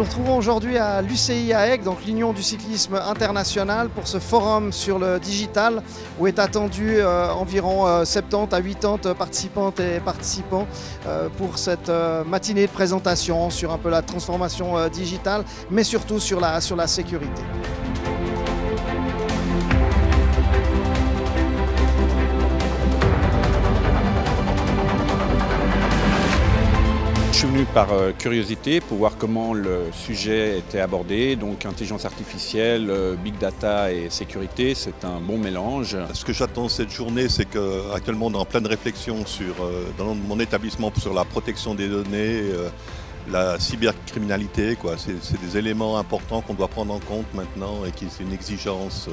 nous retrouvons aujourd'hui à l'UCI à Aix, donc l'Union du cyclisme international, pour ce forum sur le digital où est attendu environ 70 à 80 participantes et participants pour cette matinée de présentation sur un peu la transformation digitale, mais surtout sur la sécurité. Je suis venu par curiosité pour voir comment le sujet était abordé, donc intelligence artificielle, big data et sécurité, c'est un bon mélange. Ce que j'attends de cette journée, c'est qu'actuellement on est en pleine réflexion dans mon établissement sur la protection des données, la cybercriminalité. C'est des éléments importants qu'on doit prendre en compte maintenant et qui c'est une exigence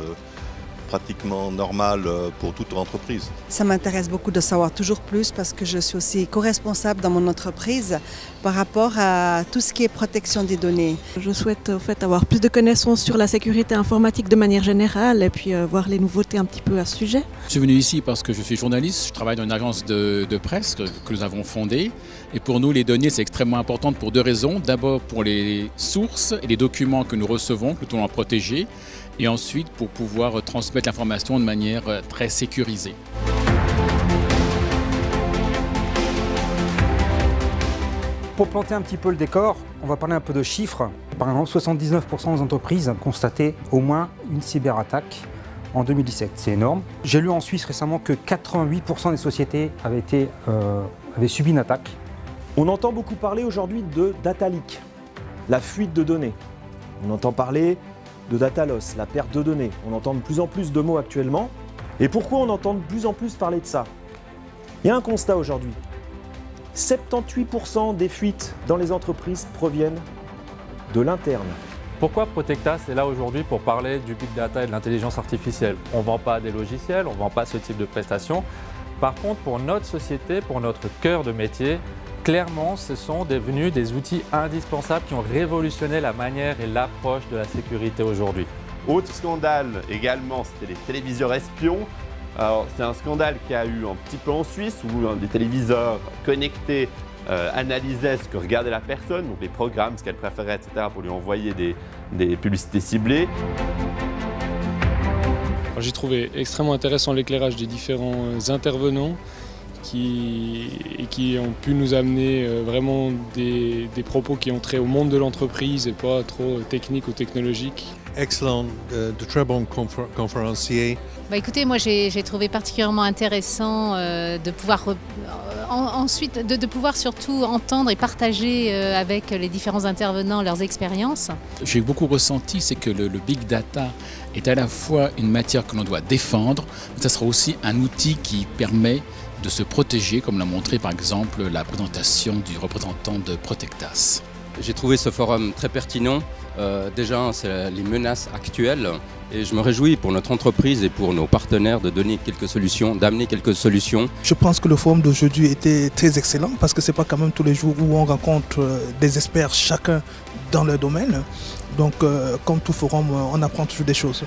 pratiquement normale pour toute entreprise. Ça m'intéresse beaucoup de savoir toujours plus parce que je suis aussi co-responsable dans mon entreprise par rapport à tout ce qui est protection des données. Je souhaite avoir plus de connaissances sur la sécurité informatique de manière générale et puis voir les nouveautés un petit peu à ce sujet. Je suis venu ici parce que je suis journaliste, je travaille dans une agence de presse que nous avons fondée. Et pour nous, les données, c'est extrêmement important pour deux raisons. D'abord pour les sources et les documents que nous recevons, que nous devons protéger. Et ensuite pour pouvoir transmettre l'information de manière très sécurisée. Pour planter un petit peu le décor, on va parler un peu de chiffres. Par exemple, 79% des entreprises ont constaté au moins une cyberattaque en 2017. C'est énorme. J'ai lu en Suisse récemment que 88% des sociétés avaient subi une attaque. On entend beaucoup parler aujourd'hui de data leak, la fuite de données. On entend parler de data loss, la perte de données. On entend de plus en plus de mots actuellement. Et pourquoi on entend de plus en plus parler de ça? Il y a un constat aujourd'hui. 78% des fuites dans les entreprises proviennent de l'interne. Pourquoi Protectas est là aujourd'hui pour parler du big data et de l'intelligence artificielle? On ne vend pas des logiciels, on ne vend pas ce type de prestations. Par contre, pour notre société, pour notre cœur de métier, clairement, ce sont devenus des outils indispensables qui ont révolutionné la manière et l'approche de la sécurité aujourd'hui. Autre scandale également, c'était les téléviseurs espions. Alors, c'est un scandale qui a eu un petit peu en Suisse où des téléviseurs connectés analysaient ce que regardait la personne, donc les programmes, ce qu'elle préférait, etc., pour lui envoyer des publicités ciblées. J'ai trouvé extrêmement intéressant l'éclairage des différents intervenants qui ont pu nous amener vraiment des propos qui ont trait au monde de l'entreprise et pas trop techniques ou technologiques. Excellent, de très bons conférenciers. Écoutez, moi j'ai trouvé particulièrement intéressant de pouvoir ensuite de pouvoir surtout entendre et partager avec les différents intervenants leurs expériences. J'ai beaucoup ressenti, c'est que le big data est à la fois une matière que l'on doit défendre, mais ça sera aussi un outil qui permet de se protéger, comme l'a montré par exemple la présentation du représentant de Protectas. J'ai trouvé ce forum très pertinent. Déjà, c'est les menaces actuelles et je me réjouis pour notre entreprise et pour nos partenaires de donner quelques solutions, d'amener quelques solutions. Je pense que le forum d'aujourd'hui était très excellent parce que ce n'est pas quand même tous les jours où on rencontre des experts chacun dans leur domaine. Donc, comme tout forum, on apprend toujours des choses.